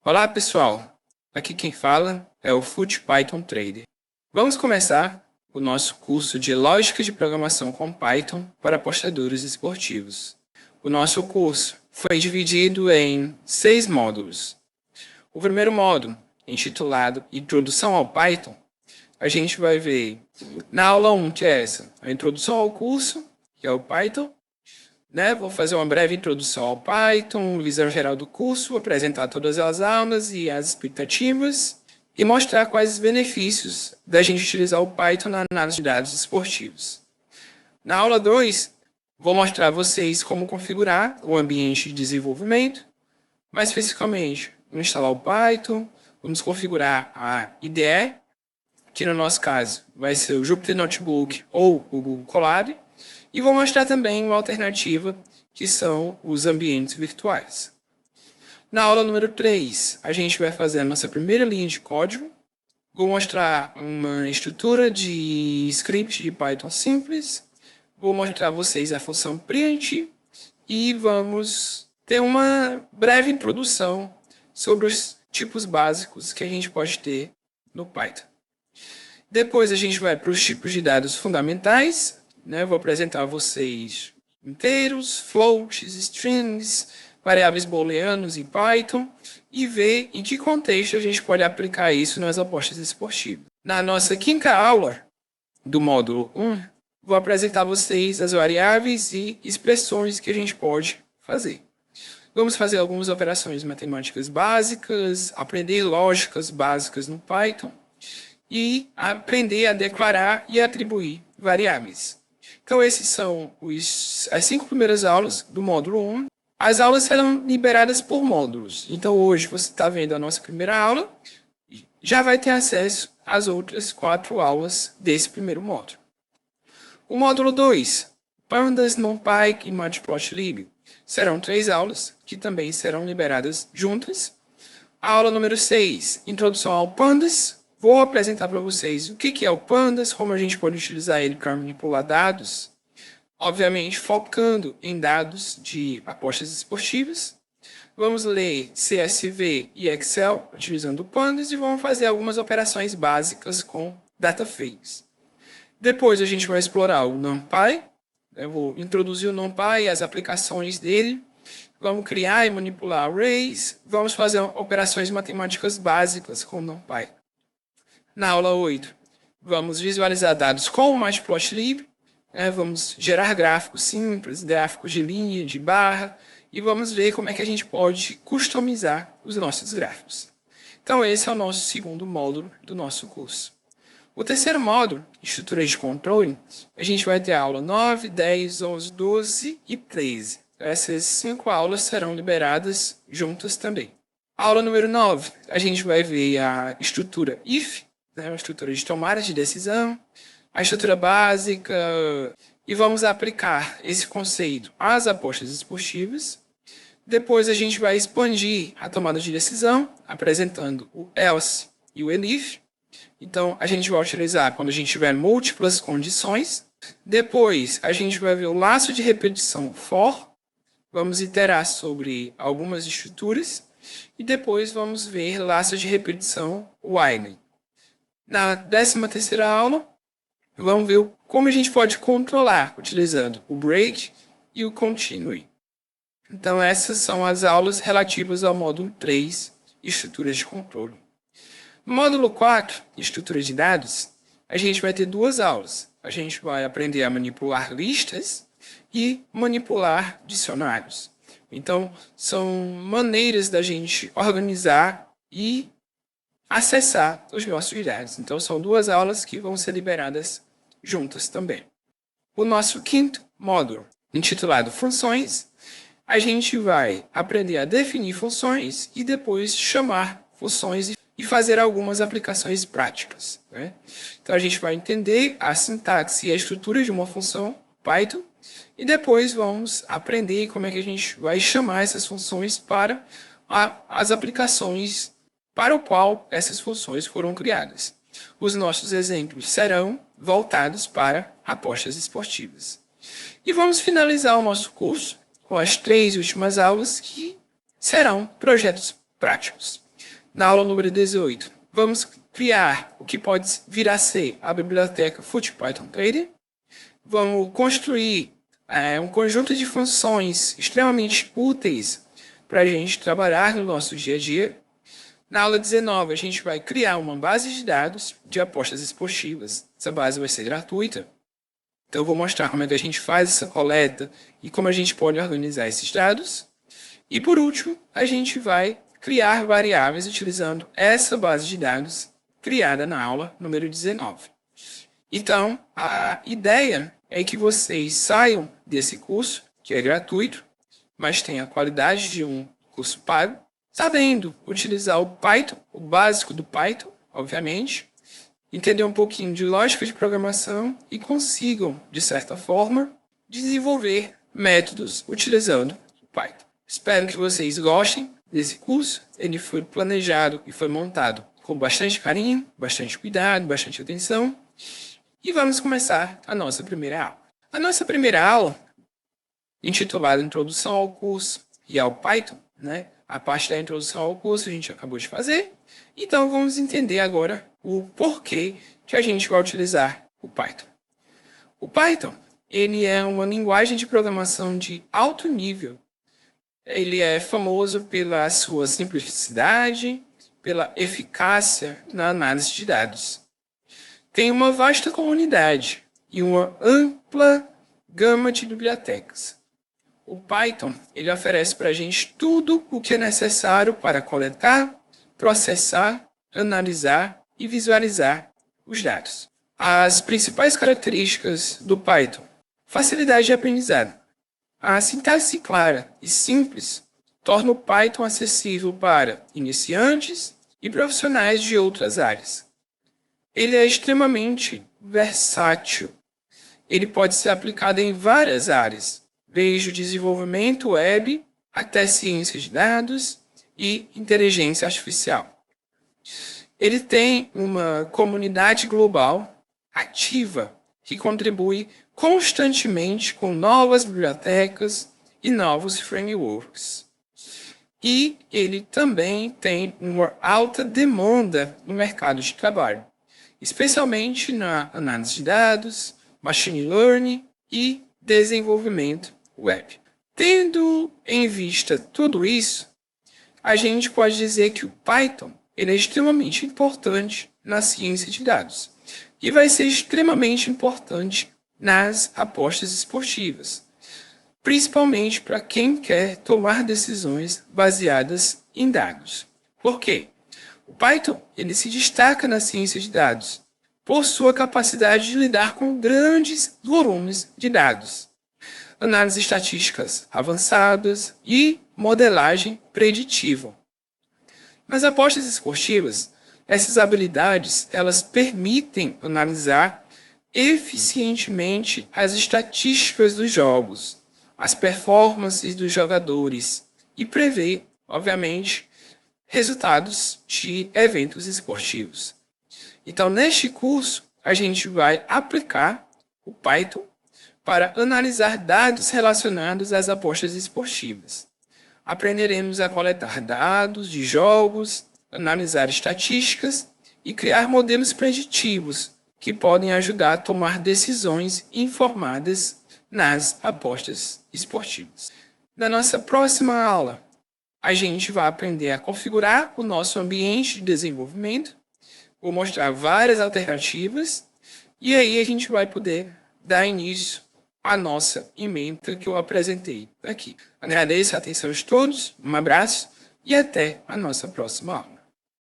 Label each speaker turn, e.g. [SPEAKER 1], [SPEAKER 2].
[SPEAKER 1] Olá pessoal, aqui quem fala é o Foot Python Trader. Vamos começar o nosso curso de Lógica de Programação com Python para apostadores esportivos. O nosso curso foi dividido em 6 módulos. O primeiro módulo, intitulado Introdução ao Python, a gente vai ver na aula 1, que é essa, a introdução ao curso, que é o Python. Vou fazer uma breve introdução ao Python, visão geral do curso, apresentar todas as aulas e as expectativas e mostrar quais os benefícios da gente utilizar o Python na análise de dados esportivos. Na aula 2, vou mostrar a vocês como configurar o ambiente de desenvolvimento, mais especificamente, vamos instalar o Python, vamos configurar a IDE, que no nosso caso vai ser o Jupyter Notebook ou o Google Colab, e vou mostrar também uma alternativa, que são os ambientes virtuais. Na aula número 3, a gente vai fazer a nossa primeira linha de código. Vou mostrar uma estrutura de script de Python simples. Vou mostrar a vocês a função print. E vamos ter uma breve introdução sobre os tipos básicos que a gente pode ter no Python. Depois a gente vai para os tipos de dados fundamentais. Vou apresentar a vocês inteiros, floats, strings, variáveis booleanos em Python e ver em que contexto a gente pode aplicar isso nas apostas esportivas. Na nossa quinta aula do módulo 1, vou apresentar a vocês as variáveis e expressões que a gente pode fazer. Vamos fazer algumas operações matemáticas básicas, aprender lógicas básicas no Python e aprender a declarar e atribuir variáveis. Então, esses são as 5 primeiras aulas do módulo 1. As aulas serão liberadas por módulos. Então, hoje você está vendo a nossa primeira aula e já vai ter acesso às outras 4 aulas desse primeiro módulo. O módulo 2, Pandas, NumPy e Matplotlib, serão 3 aulas que também serão liberadas juntas. A aula número 6, Introdução ao Pandas. Vou apresentar para vocês o que é o Pandas, como a gente pode utilizar ele para manipular dados, obviamente focando em dados de apostas esportivas. Vamos ler CSV e Excel utilizando o Pandas e vamos fazer algumas operações básicas com DataFace. Depois a gente vai explorar o NumPy. Eu vou introduzir o NumPy e as aplicações dele. Vamos criar e manipular arrays. Vamos fazer operações matemáticas básicas com o NumPy. Na aula 8, vamos visualizar dados com o Matplotlib, vamos gerar gráficos simples, gráficos de linha, de barra, e vamos ver como é que a gente pode customizar os nossos gráficos. Então, esse é o nosso segundo módulo do nosso curso. O terceiro módulo, estruturas de controle, a gente vai ter a aula 9, 10, 11, 12 e 13. Essas 5 aulas serão liberadas juntas também. A aula número 9, a gente vai ver a estrutura if, a estrutura de tomada de decisão, a estrutura básica, e vamos aplicar esse conceito às apostas esportivas. Depois a gente vai expandir a tomada de decisão, apresentando o else e o elif. Então, a gente vai utilizar quando a gente tiver múltiplas condições. Depois, a gente vai ver o laço de repetição for. Vamos iterar sobre algumas estruturas. E depois vamos ver laço de repetição while. Na 13ª aula, vamos ver como a gente pode controlar utilizando o break e o continue. Então, essas são as aulas relativas ao módulo 3, estruturas de controle. No módulo 4, estruturas de dados, a gente vai ter 2 aulas. A gente vai aprender a manipular listas e manipular dicionários. Então, são maneiras da gente organizar e acessar os nossos dados. Então, são 2 aulas que vão ser liberadas juntas também. O nosso quinto módulo, intitulado Funções, a gente vai aprender a definir funções e depois chamar funções e fazer algumas aplicações práticas. Então, a gente vai entender a sintaxe e a estrutura de uma função Python e depois vamos aprender como é que a gente vai chamar essas funções para as aplicações para o qual essas funções foram criadas. Os nossos exemplos serão voltados para apostas esportivas. E vamos finalizar o nosso curso com as 3 últimas aulas que serão projetos práticos. Na aula número 18, vamos criar o que pode vir a ser a biblioteca FootPython Trader. Vamos construir um conjunto de funções extremamente úteis para a gente trabalhar no nosso dia a dia. Na aula 19, a gente vai criar uma base de dados de apostas esportivas. Essa base vai ser gratuita. Então, eu vou mostrar como é que a gente faz essa coleta e como a gente pode organizar esses dados. E, por último, a gente vai criar variáveis utilizando essa base de dados criada na aula número 19. Então, a ideia é que vocês saiam desse curso, que é gratuito, mas tem a qualidade de um curso pago, sabendo utilizar o Python, o básico do Python, obviamente, entender um pouquinho de lógica de programação e consigam, de certa forma, desenvolver métodos utilizando o Python. Espero que vocês gostem desse curso. Ele foi planejado e foi montado com bastante carinho, bastante cuidado, bastante atenção. E vamos começar a nossa primeira aula. A nossa primeira aula, intitulada Introdução ao Curso e ao Python, né? A parte da introdução ao curso a gente acabou de fazer. Então vamos entender agora o porquê que a gente vai utilizar o Python. O Python, ele é uma linguagem de programação de alto nível. Ele é famoso pela sua simplicidade, pela eficácia na análise de dados. Tem uma vasta comunidade e uma ampla gama de bibliotecas. O Python ele oferece para a gente tudo o que é necessário para coletar, processar, analisar e visualizar os dados. As principais características do Python: facilidade de aprendizado. A sintaxe clara e simples torna o Python acessível para iniciantes e profissionais de outras áreas. Ele é extremamente versátil. Ele pode ser aplicado em várias áreas, desde o desenvolvimento web até ciência de dados e inteligência artificial. Ele tem uma comunidade global ativa que contribui constantemente com novas bibliotecas e novos frameworks. E ele também tem uma alta demanda no mercado de trabalho, especialmente na análise de dados, machine learning e desenvolvimento web. Tendo em vista tudo isso, a gente pode dizer que o Python ele é extremamente importante na ciência de dados e vai ser extremamente importante nas apostas esportivas, principalmente para quem quer tomar decisões baseadas em dados. Por quê? O Python ele se destaca na ciência de dados por sua capacidade de lidar com grandes volumes de dados, análises estatísticas avançadas e modelagem preditiva. Nas apostas esportivas, essas habilidades elas permitem analisar eficientemente as estatísticas dos jogos, as performances dos jogadores e prever, obviamente, resultados de eventos esportivos. Então, neste curso, a gente vai aplicar o Python para analisar dados relacionados às apostas esportivas. Aprenderemos a coletar dados de jogos, analisar estatísticas e criar modelos preditivos que podem ajudar a tomar decisões informadas nas apostas esportivas. Na nossa próxima aula, a gente vai aprender a configurar o nosso ambiente de desenvolvimento. Vou mostrar várias alternativas e aí a gente vai poder dar início à nossa ementa que eu apresentei aqui. Agradeço a atenção de todos, um abraço e até a nossa próxima aula.